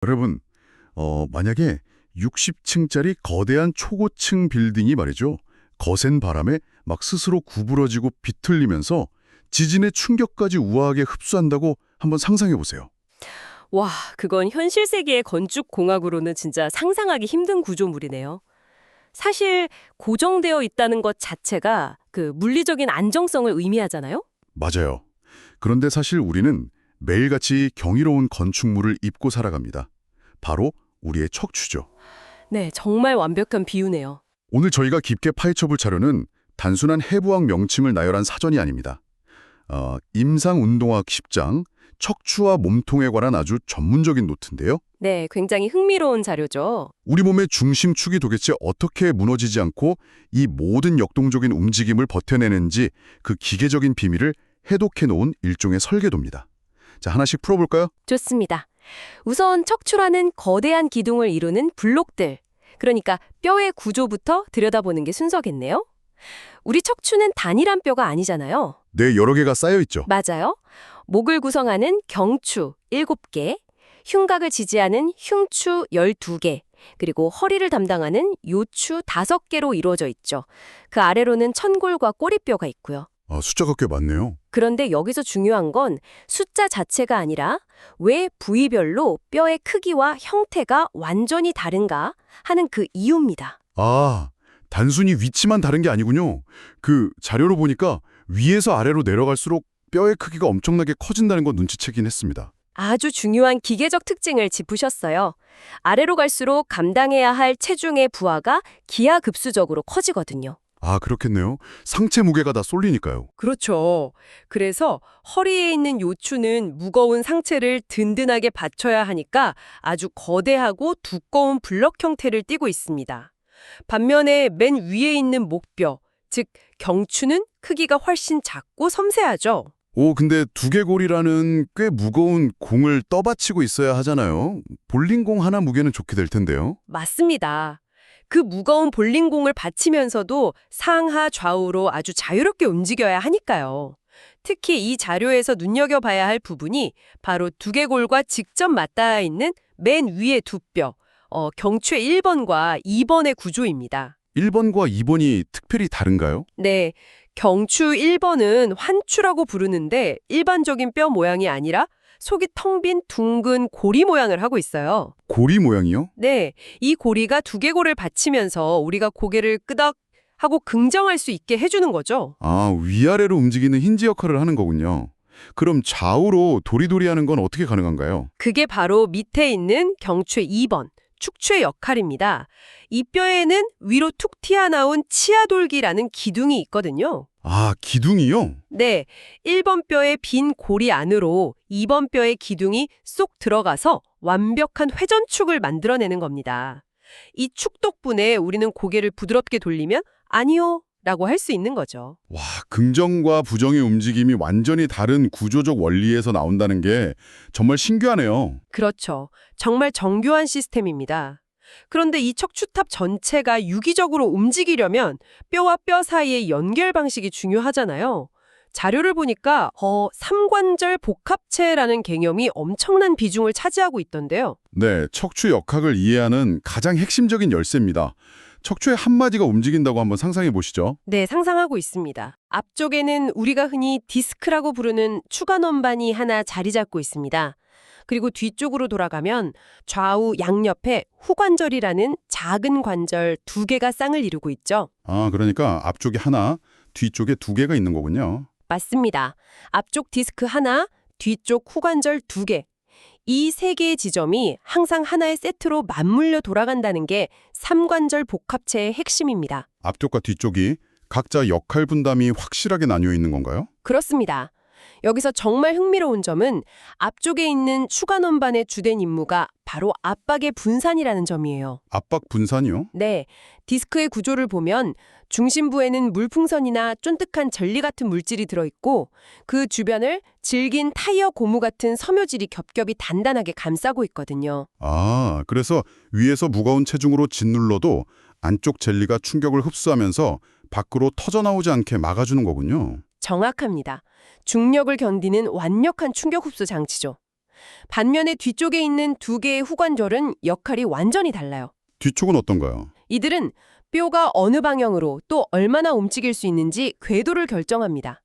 여러분, 만약에 60층짜리 거대한 초고층 빌딩이 말이죠. 거센 바람에 막 스스로 구부러지고 비틀리면서 지진의 충격까지 우아하게 흡수한다고 한번 상상해 보세요. 와, 그건 현실 세계의 건축공학으로는 진짜 상상하기 힘든 구조물이네요. 사실 고정되어 있다는 것 자체가 그 물리적인 안정성을 의미하잖아요? 맞아요. 그런데 사실 우리는 매일같이 경이로운 건축물을 입고 살아갑니다. 바로 우리의 척추죠. 네, 정말 완벽한 비유네요. 오늘 저희가 깊게 파헤쳐볼 자료는 단순한 해부학 명칭을 나열한 사전이 아닙니다. 임상운동학 10장, 척추와 몸통에 관한 아주 전문적인 노트인데요. 네, 굉장히 흥미로운 자료죠. 우리 몸의 중심축이 도대체 어떻게 무너지지 않고 이 모든 역동적인 움직임을 버텨내는지 그 기계적인 비밀을 해독해 놓은 일종의 설계도입니다. 자, 하나씩 풀어볼까요? 좋습니다. 우선 척추라는 거대한 기둥을 이루는 블록들, 그러니까 뼈의 구조부터 들여다보는 게 순서겠네요. 우리 척추는 단일한 뼈가 아니잖아요. 네, 여러 개가 쌓여 있죠. 맞아요. 목을 구성하는 경추 7개, 흉곽을 지지하는 흉추 12개, 그리고 허리를 담당하는 요추 5개로 이루어져 있죠. 그 아래로는 천골과 꼬리뼈가 있고요. 숫자가 꽤 많네요. 그런데 여기서 중요한 건 숫자 자체가 아니라 왜 부위별로 뼈의 크기와 형태가 완전히 다른가 하는 그 이유입니다. 단순히 위치만 다른 게 아니군요. 그 자료로 보니까 위에서 아래로 내려갈수록 뼈의 크기가 엄청나게 커진다는 거 눈치채긴 했습니다. 아주 중요한 기계적 특징을 짚으셨어요. 아래로 갈수록 감당해야 할 체중의 부하가 기하급수적으로 커지거든요. 그렇겠네요. 상체 무게가 다 쏠리니까요. 그렇죠. 그래서 허리에 있는 요추는 무거운 상체를 든든하게 받쳐야 하니까 아주 거대하고 두꺼운 블럭 형태를 띠고 있습니다. 반면에 맨 위에 있는 목뼈, 즉 경추는 크기가 훨씬 작고 섬세하죠. 근데 두개골이라는 꽤 무거운 공을 떠받치고 있어야 하잖아요. 볼링공 하나 무게는 좋게 될 텐데요. 맞습니다. 그 무거운 볼링공을 받치면서도 상하 좌우로 아주 자유롭게 움직여야 하니까요. 특히 이 자료에서 눈여겨봐야 할 부분이 바로 두개골과 직접 맞닿아 있는 맨 위의 두 뼈, 경추의 1번과 2번의 구조입니다. 1번과 2번이 특별히 다른가요? 네, 경추 1번은 환추라고 부르는데 일반적인 뼈 모양이 아니라 속이 텅 빈 둥근 고리 모양을 하고 있어요. 고리 모양이요? 네, 이 고리가 두개골을 받치면서 우리가 고개를 끄덕 하고 긍정할 수 있게 해주는 거죠. 위아래로 움직이는 힌지 역할을 하는 거군요. 그럼 좌우로 도리도리하는 건 어떻게 가능한가요? 그게 바로 밑에 있는 경추의 2번, 축추의 역할입니다. 이 뼈에는 위로 툭 튀어나온 치아돌기라는 기둥이 있거든요. 기둥이요? 네, 1번 뼈의 빈 고리 안으로 2번 뼈의 기둥이 쏙 들어가서 완벽한 회전축을 만들어내는 겁니다. 이 축 덕분에 우리는 고개를 부드럽게 돌리면 아니요 라고 할 수 있는 거죠. 긍정과 부정의 움직임이 완전히 다른 구조적 원리에서 나온다는 게 정말 신기하네요. 그렇죠. 정말 정교한 시스템입니다. 그런데 이 척추탑 전체가 유기적으로 움직이려면 뼈와 뼈 사이의 연결 방식이 중요하잖아요. 자료를 보니까 삼관절 복합체라는 개념이 엄청난 비중을 차지하고 있던데요. 네, 척추 역학을 이해하는 가장 핵심적인 열쇠입니다. 척추의 한마디가 움직인다고 한번 상상해 보시죠. 네, 상상하고 있습니다. 앞쪽에는 우리가 흔히 디스크라고 부르는 추간원반이 하나 자리 잡고 있습니다. 그리고 뒤쪽으로 돌아가면 좌우 양옆에 후관절이라는 작은 관절 2개가 쌍을 이루고 있죠. 그러니까 앞쪽에 하나, 뒤쪽에 2개가 있는 거군요. 맞습니다. 앞쪽 디스크 하나, 뒤쪽 후관절 2개. 이 3개의 지점이 항상 하나의 세트로 맞물려 돌아간다는 게 삼관절 복합체의 핵심입니다. 앞쪽과 뒤쪽이 각자 역할 분담이 확실하게 나뉘어 있는 건가요? 그렇습니다. 여기서 정말 흥미로운 점은 앞쪽에 있는 추간원반의 주된 임무가 바로 압박의 분산이라는 점이에요. 압박 분산이요? 네, 디스크의 구조를 보면 중심부에는 물풍선이나 쫀득한 젤리 같은 물질이 들어있고 그 주변을 질긴 타이어 고무 같은 섬유질이 겹겹이 단단하게 감싸고 있거든요. 그래서 위에서 무거운 체중으로 짓눌러도 안쪽 젤리가 충격을 흡수하면서 밖으로 터져나오지 않게 막아주는 거군요. 정확합니다. 중력을 견디는 완벽한 충격 흡수 장치죠. 반면에 뒤쪽에 있는 두 개의 후관절은 역할이 완전히 달라요. 뒤쪽은 어떤가요? 이들은 뼈가 어느 방향으로 또 얼마나 움직일 수 있는지 궤도를 결정합니다.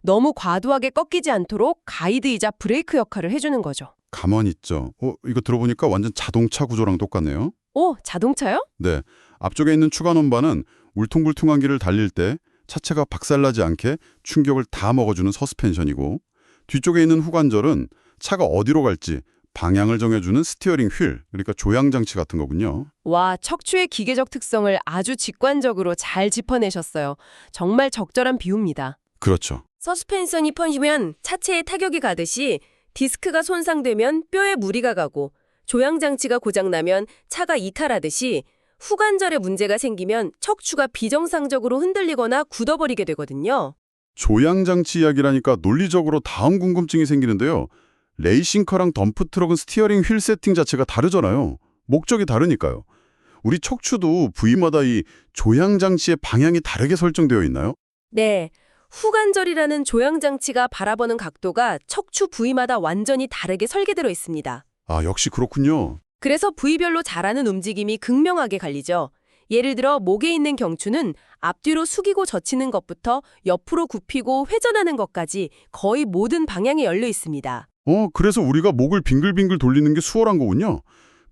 너무 과도하게 꺾이지 않도록 가이드이자 브레이크 역할을 해주는 거죠. 가만히 있죠. 이거 들어보니까 완전 자동차 구조랑 똑같네요. 오, 자동차요? 네, 앞쪽에 있는 추가 논바는 울퉁불퉁한 길을 달릴 때 차체가 박살나지 않게 충격을 다 먹어주는 서스펜션이고, 뒤쪽에 있는 후관절은 차가 어디로 갈지 방향을 정해주는 스티어링 휠, 그러니까 조향장치 같은 거군요. 와, 척추의 기계적 특성을 아주 직관적으로 잘 짚어내셨어요. 정말 적절한 비유입니다. 그렇죠. 서스펜션이 펀지면 차체에 타격이 가듯이 디스크가 손상되면 뼈에 무리가 가고 조향장치가 고장나면 차가 이탈하듯이 후관절에 문제가 생기면 척추가 비정상적으로 흔들리거나 굳어버리게 되거든요. 조향장치 이야기라니까 논리적으로 다음 궁금증이 생기는데요. 레이싱카랑 덤프트럭은 스티어링 휠 세팅 자체가 다르잖아요. 목적이 다르니까요. 우리 척추도 부위마다 이 조향장치의 방향이 다르게 설정되어 있나요? 네, 후관절이라는 조향장치가 바라보는 각도가 척추 부위마다 완전히 다르게 설계되어 있습니다. 아, 역시 그렇군요. 그래서 부위별로 잘하는 움직임이 극명하게 갈리죠. 예를 들어 목에 있는 경추는 앞뒤로 숙이고 젖히는 것부터 옆으로 굽히고 회전하는 것까지 거의 모든 방향에 열려 있습니다. 그래서 우리가 목을 빙글빙글 돌리는 게 수월한 거군요.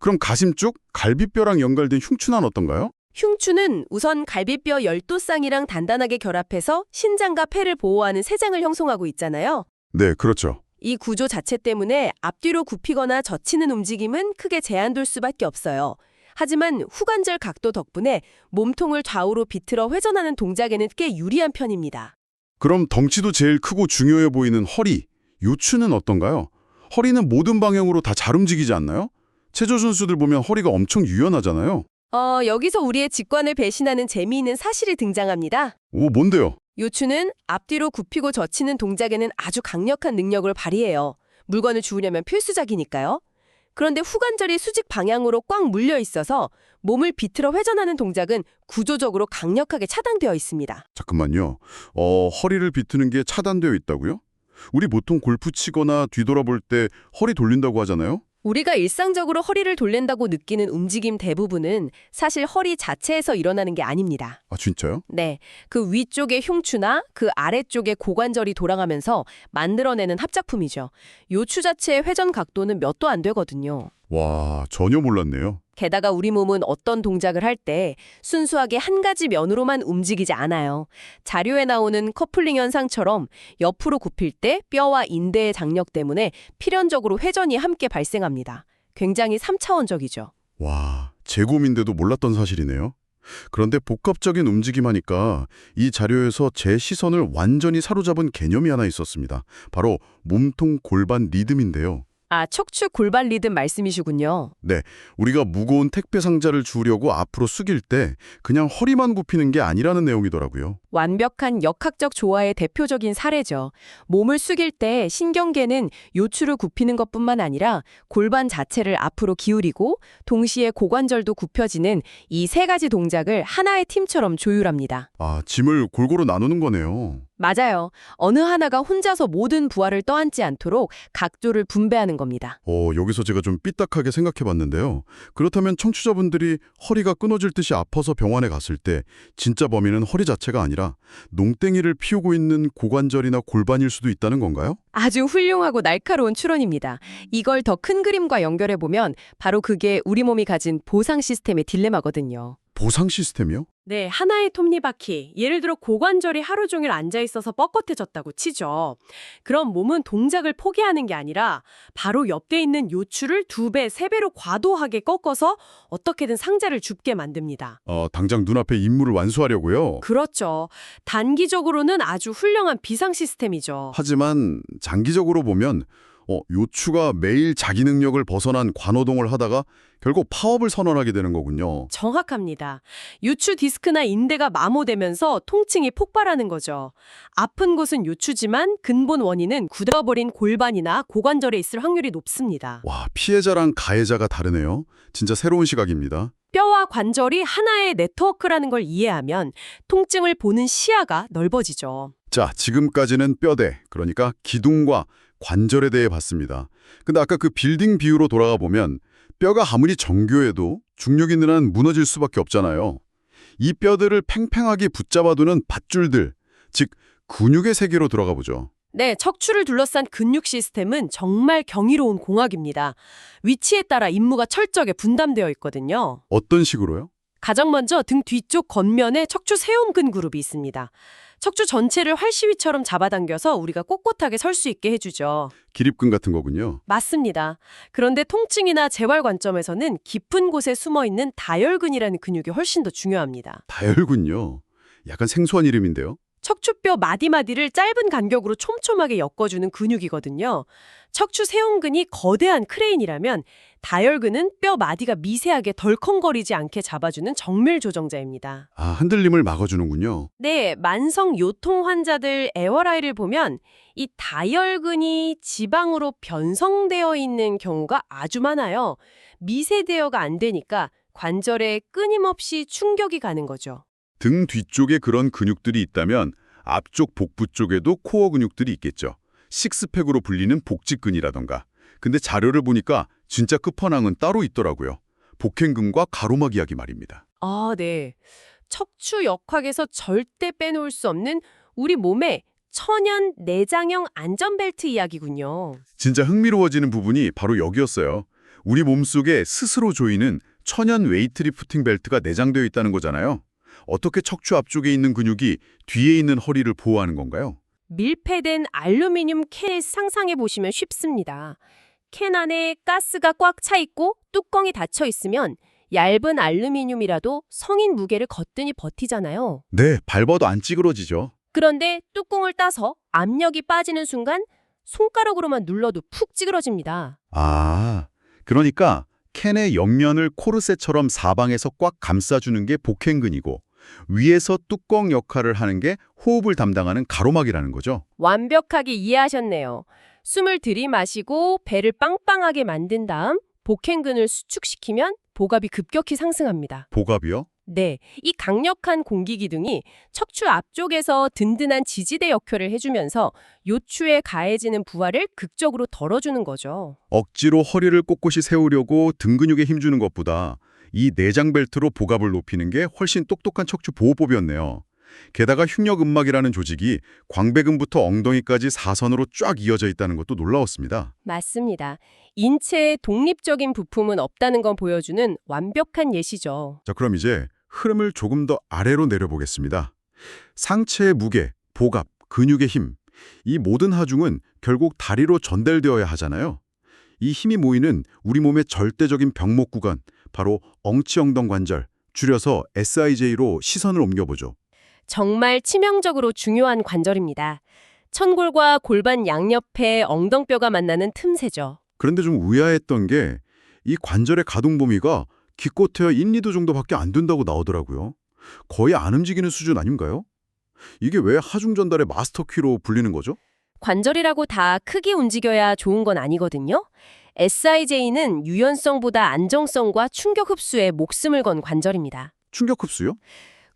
그럼 가심 쪽 갈비뼈랑 연결된 흉추는 어떤가요? 흉추는 우선 갈비뼈 열도쌍이랑 단단하게 결합해서 신장과 폐를 보호하는 세장을 형성하고 있잖아요. 네, 그렇죠. 이 구조 자체 때문에 앞뒤로 굽히거나 젖히는 움직임은 크게 제한될 수밖에 없어요. 하지만 후관절 각도 덕분에 몸통을 좌우로 비틀어 회전하는 동작에는 꽤 유리한 편입니다. 그럼 덩치도 제일 크고 중요해 보이는 허리, 요추는 어떤가요? 허리는 모든 방향으로 다 잘 움직이지 않나요? 체조 선수들 보면 허리가 엄청 유연하잖아요. 여기서 우리의 직관을 배신하는 재미있는 사실이 등장합니다. 오, 뭔데요? 요추는 앞뒤로 굽히고 젖히는 동작에는 아주 강력한 능력을 발휘해요. 물건을 주우려면 필수작이니까요. 그런데 후관절이 수직 방향으로 꽉 물려 있어서 몸을 비틀어 회전하는 동작은 구조적으로 강력하게 차단되어 있습니다. 잠깐만요. 허리를 비트는 게 차단되어 있다고요? 우리 보통 골프 치거나 뒤돌아볼 때 허리 돌린다고 하잖아요? 우리가 일상적으로 허리를 돌린다고 느끼는 움직임 대부분은 사실 허리 자체에서 일어나는 게 아닙니다. 아, 진짜요? 네, 그 위쪽의 흉추나 그 아래쪽의 고관절이 돌아가면서 만들어내는 합작품이죠. 요추 자체의 회전 각도는 몇 도 안 되거든요. 와, 전혀 몰랐네요. 게다가 우리 몸은 어떤 동작을 할 때 순수하게 한 가지 면으로만 움직이지 않아요. 자료에 나오는 커플링 현상처럼 옆으로 굽힐 때 뼈와 인대의 장력 때문에 필연적으로 회전이 함께 발생합니다. 굉장히 3차원적이죠. 와, 제 고민인데도 몰랐던 사실이네요. 그런데 복합적인 움직임하니까 이 자료에서 제 시선을 완전히 사로잡은 개념이 하나 있었습니다. 바로 몸통 골반 리듬인데요. 아, 척추 골반 리듬 말씀이시군요. 네, 우리가 무거운 택배 상자를 주우려고 앞으로 숙일 때 그냥 허리만 굽히는 게 아니라는 내용이더라고요. 완벽한 역학적 조화의 대표적인 사례죠. 몸을 숙일 때 신경계는 요추를 굽히는 것뿐만 아니라 골반 자체를 앞으로 기울이고 동시에 고관절도 굽혀지는 이 세 가지 동작을 하나의 팀처럼 조율합니다. 아, 짐을 골고루 나누는 거네요. 맞아요. 어느 하나가 혼자서 모든 부하를 떠안지 않도록 각조를 분배하는 겁니다. 여기서 제가 좀 삐딱하게 생각해 봤는데요. 그렇다면 청취자분들이 허리가 끊어질 듯이 아파서 병원에 갔을 때 진짜 범인은 허리 자체가 아니라 농땡이를 피우고 있는 고관절이나 골반일 수도 있다는 건가요? 아주 훌륭하고 날카로운 추론입니다. 이걸 더 큰 그림과 연결해보면 바로 그게 우리 몸이 가진 보상 시스템의 딜레마거든요. 보상 시스템이요? 네, 하나의 톱니바퀴. 예를 들어 고관절이 하루 종일 앉아있어서 뻣뻣해졌다고 치죠. 그럼 몸은 동작을 포기하는 게 아니라 바로 옆에 있는 요추를 2배, 3배로 과도하게 꺾어서 어떻게든 상자를 줍게 만듭니다. 당장 눈앞에 임무를 완수하려고요. 그렇죠. 단기적으로는 아주 훌륭한 비상 시스템이죠. 하지만 장기적으로 보면 요추가 매일 자기 능력을 벗어난 관호동을 하다가 결국 파업을 선언하게 되는 거군요. 정확합니다. 요추 디스크나 인대가 마모되면서 통증이 폭발하는 거죠. 아픈 곳은 요추지만 근본 원인은 굳어버린 골반이나 고관절에 있을 확률이 높습니다. 와, 피해자랑 가해자가 다르네요. 진짜 새로운 시각입니다. 뼈와 관절이 하나의 네트워크라는 걸 이해하면 통증을 보는 시야가 넓어지죠. 자, 지금까지는 뼈대, 그러니까 기둥과 관절에 대해 봤습니다. 근데 아까 그 빌딩 비유로 돌아가 보면 뼈가 아무리 정교해도 중력이 늘어난 무너질 수밖에 없잖아요. 이 뼈들을 팽팽하게 붙잡아두는 밧줄들, 즉 근육의 세계로 들어가 보죠. 네, 척추를 둘러싼 근육 시스템은 정말 경이로운 공학입니다. 위치에 따라 임무가 철저하게 분담되어 있거든요. 어떤 식으로요? 가장 먼저 등 뒤쪽 겉면에 척추 세움근 그룹이 있습니다. 척추 전체를 활시위처럼 잡아당겨서 우리가 꼿꼿하게 설 수 있게 해주죠. 기립근 같은 거군요. 맞습니다. 그런데 통증이나 재활 관점에서는 깊은 곳에 숨어있는 다혈근이라는 근육이 훨씬 더 중요합니다. 다혈근요. 약간 생소한 이름인데요. 척추뼈 마디마디를 짧은 간격으로 촘촘하게 엮어주는 근육이거든요. 척추 세움근이 거대한 크레인이라면 다혈근은 뼈 마디가 미세하게 덜컹거리지 않게 잡아주는 정밀 조정자입니다. 아, 흔들림을 막아주는군요. 네, 만성 요통 환자들 MRI를 보면 이 다혈근이 지방으로 변성되어 있는 경우가 아주 많아요. 미세 대여가 안 되니까 관절에 끊임없이 충격이 가는 거죠. 등 뒤쪽에 그런 근육들이 있다면 앞쪽 복부 쪽에도 코어 근육들이 있겠죠. 식스팩으로 불리는 복직근이라던가. 근데 자료를 보니까 진짜 끝판왕은 따로 있더라고요. 복행근과 가로막 이야기 말입니다. 아, 네. 척추 역학에서 절대 빼놓을 수 없는 우리 몸의 천연 내장형 안전벨트 이야기군요. 진짜 흥미로워지는 부분이 바로 여기였어요. 우리 몸속에 스스로 조이는 천연 웨이트 리프팅 벨트가 내장되어 있다는 거잖아요. 어떻게 척추 앞쪽에 있는 근육이 뒤에 있는 허리를 보호하는 건가요? 밀폐된 알루미늄 캔을 상상해 보시면 쉽습니다. 캔 안에 가스가 꽉 차 있고 뚜껑이 닫혀 있으면 얇은 알루미늄이라도 성인 무게를 거뜬히 버티잖아요. 네, 밟아도 안 찌그러지죠. 그런데 뚜껑을 따서 압력이 빠지는 순간 손가락으로만 눌러도 푹 찌그러집니다. 아, 그러니까 캔의 옆면을 코르셋처럼 사방에서 꽉 감싸주는 게 복행근이고 위에서 뚜껑 역할을 하는 게 호흡을 담당하는 가로막이라는 거죠. 완벽하게 이해하셨네요. 숨을 들이마시고 배를 빵빵하게 만든 다음 복행근을 수축시키면 복압이 급격히 상승합니다. 복압이요? 네, 이 강력한 공기기둥이 척추 앞쪽에서 든든한 지지대 역할을 해주면서 요추에 가해지는 부하를 극적으로 덜어주는 거죠. 억지로 허리를 꼿꼿이 세우려고 등 근육에 힘주는 것보다 이 내장 벨트로 복압을 높이는 게 훨씬 똑똑한 척추 보호법이었네요. 게다가 흉력음막이라는 조직이 광배근부터 엉덩이까지 사선으로 쫙 이어져 있다는 것도 놀라웠습니다. 맞습니다. 인체에 독립적인 부품은 없다는 건 보여주는 완벽한 예시죠. 자, 그럼 이제 흐름을 조금 더 아래로 내려보겠습니다. 상체의 무게, 복압, 근육의 힘, 이 모든 하중은 결국 다리로 전달되어야 하잖아요. 이 힘이 모이는 우리 몸의 절대적인 병목 구간, 바로 엉치엉덩관절, 줄여서 SIJ로 시선을 옮겨보죠. 정말 치명적으로 중요한 관절입니다. 천골과 골반 양옆에 엉덩뼈가 만나는 틈새죠. 그런데 좀 의아했던 게 이 관절의 가동 범위가 기껏해야 1~2도 정도밖에 안 된다고 나오더라고요. 거의 안 움직이는 수준 아닌가요? 이게 왜 하중 전달의 마스터 키로 불리는 거죠? 관절이라고 다 크게 움직여야 좋은 건 아니거든요. SIJ는 유연성보다 안정성과 충격 흡수에 목숨을 건 관절입니다. 충격 흡수요?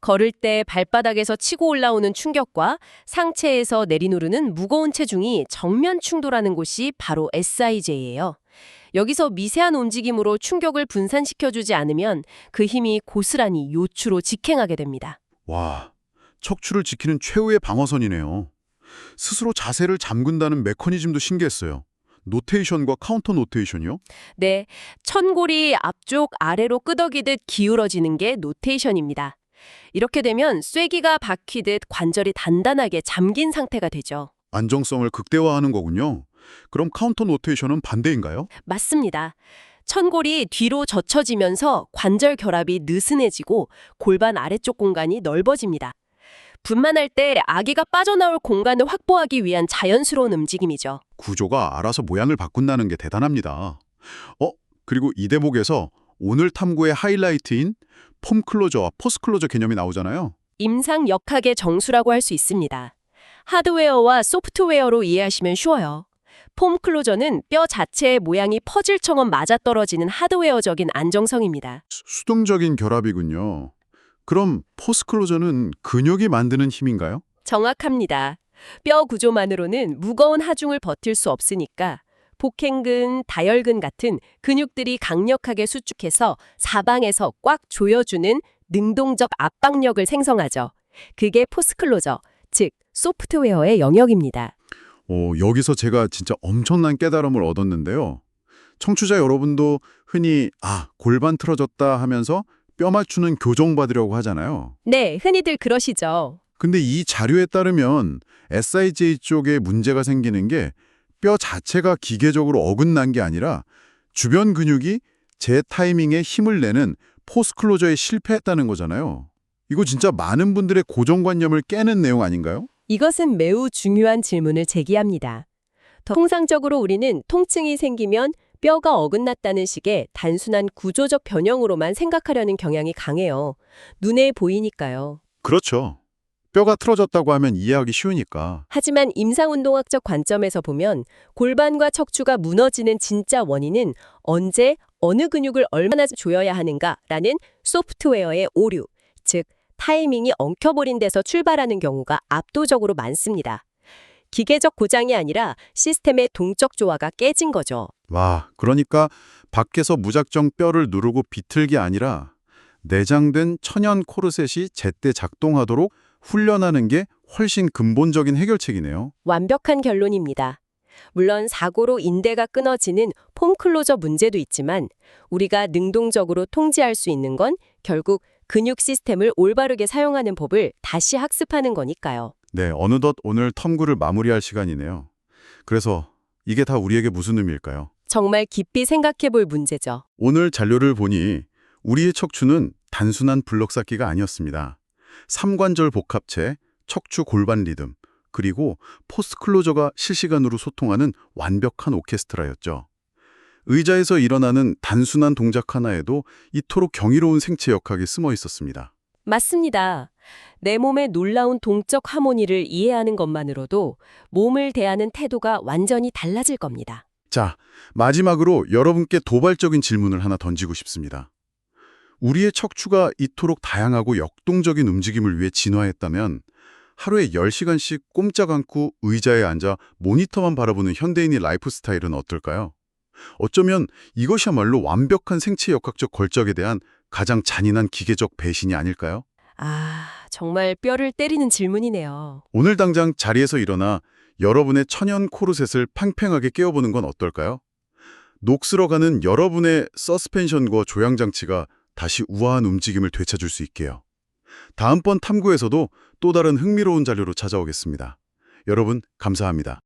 걸을 때 발바닥에서 치고 올라오는 충격과 상체에서 내리누르는 무거운 체중이 정면 충돌하는 곳이 바로 SIJ예요. 여기서 미세한 움직임으로 충격을 분산시켜주지 않으면 그 힘이 고스란히 요추로 직행하게 됩니다. 와, 척추를 지키는 최후의 방어선이네요. 스스로 자세를 잠근다는 메커니즘도 신기했어요. 노테이션과 카운터 노테이션이요? 네, 천골이 앞쪽 아래로 끄덕이듯 기울어지는 게 노테이션입니다. 이렇게 되면 쐐기가 박히듯 관절이 단단하게 잠긴 상태가 되죠. 안정성을 극대화하는 거군요. 그럼 카운터 노테이션은 반대인가요? 맞습니다. 천골이 뒤로 젖혀지면서 관절 결합이 느슨해지고 골반 아래쪽 공간이 넓어집니다. 분만할 때 아기가 빠져나올 공간을 확보하기 위한 자연스러운 움직임이죠. 구조가 알아서 모양을 바꾼다는 게 대단합니다. 그리고 이 대목에서 오늘 탐구의 하이라이트인 폼 클로저와 포스 클로저 개념이 나오잖아요. 임상 역학의 정수라고 할 수 있습니다. 하드웨어와 소프트웨어로 이해하시면 쉬워요. 폼 클로저는 뼈 자체의 모양이 퍼즐처럼 맞아떨어지는 하드웨어적인 안정성입니다. 수동적인 결합이군요. 그럼 포스 클로저는 근육이 만드는 힘인가요? 정확합니다. 뼈 구조만으로는 무거운 하중을 버틸 수 없으니까 복행근, 다혈근 같은 근육들이 강력하게 수축해서 사방에서 꽉 조여주는 능동적 압박력을 생성하죠. 그게 포스클로저, 즉 소프트웨어의 영역입니다. 여기서 제가 진짜 엄청난 깨달음을 얻었는데요. 청취자 여러분도 흔히 골반 틀어졌다 하면서 뼈 맞추는 교정받으려고 하잖아요. 네, 흔히들 그러시죠. 근데 이 자료에 따르면 SIJ 쪽에 문제가 생기는 게 뼈 자체가 기계적으로 어긋난 게 아니라 주변 근육이 제 타이밍에 힘을 내는 포스클로저에 실패했다는 거잖아요. 이거 진짜 많은 분들의 고정관념을 깨는 내용 아닌가요? 이것은 매우 중요한 질문을 제기합니다. 통상적으로 우리는 통증이 생기면 뼈가 어긋났다는 식의 단순한 구조적 변형으로만 생각하려는 경향이 강해요. 눈에 보이니까요. 그렇죠. 뼈가 틀어졌다고 하면 이해하기 쉬우니까. 하지만 임상운동학적 관점에서 보면 골반과 척추가 무너지는 진짜 원인은 언제, 어느 근육을 얼마나 조여야 하는가라는 소프트웨어의 오류, 즉 타이밍이 엉켜버린 데서 출발하는 경우가 압도적으로 많습니다. 기계적 고장이 아니라 시스템의 동적 조화가 깨진 거죠. 와, 그러니까 밖에서 무작정 뼈를 누르고 비틀기 아니라 내장된 천연 코르셋이 제때 작동하도록 훈련하는 게 훨씬 근본적인 해결책이네요. 완벽한 결론입니다. 물론 사고로 인대가 끊어지는 폼 클로저 문제도 있지만 우리가 능동적으로 통제할 수 있는 건 결국 근육 시스템을 올바르게 사용하는 법을 다시 학습하는 거니까요. 네, 어느덧 오늘 텀구를 마무리할 시간이네요. 그래서 이게 다 우리에게 무슨 의미일까요? 정말 깊이 생각해 볼 문제죠. 오늘 잔료를 보니 우리의 척추는 단순한 블록 쌓기가 아니었습니다. 삼관절 복합체, 척추 골반 리듬, 그리고 포스클로저가 실시간으로 소통하는 완벽한 오케스트라였죠. 의자에서 일어나는 단순한 동작 하나에도 이토록 경이로운 생체 역학이 숨어 있었습니다. 맞습니다. 내 몸의 놀라운 동적 하모니를 이해하는 것만으로도 몸을 대하는 태도가 완전히 달라질 겁니다. 자, 마지막으로 여러분께 도발적인 질문을 하나 던지고 싶습니다. 우리의 척추가 이토록 다양하고 역동적인 움직임을 위해 진화했다면 하루에 10시간씩 꼼짝 않고 의자에 앉아 모니터만 바라보는 현대인의 라이프 스타일은 어떨까요? 어쩌면 이것이야말로 완벽한 생체 역학적 걸적에 대한 가장 잔인한 기계적 배신이 아닐까요? 정말 뼈를 때리는 질문이네요. 오늘 당장 자리에서 일어나 여러분의 천연 코르셋을 팽팽하게 깨워보는 건 어떨까요? 녹슬어가는 여러분의 서스펜션과 조향장치가 다시 우아한 움직임을 되찾을 수 있게요. 다음번 탐구에서도 또 다른 흥미로운 자료로 찾아오겠습니다. 여러분, 감사합니다.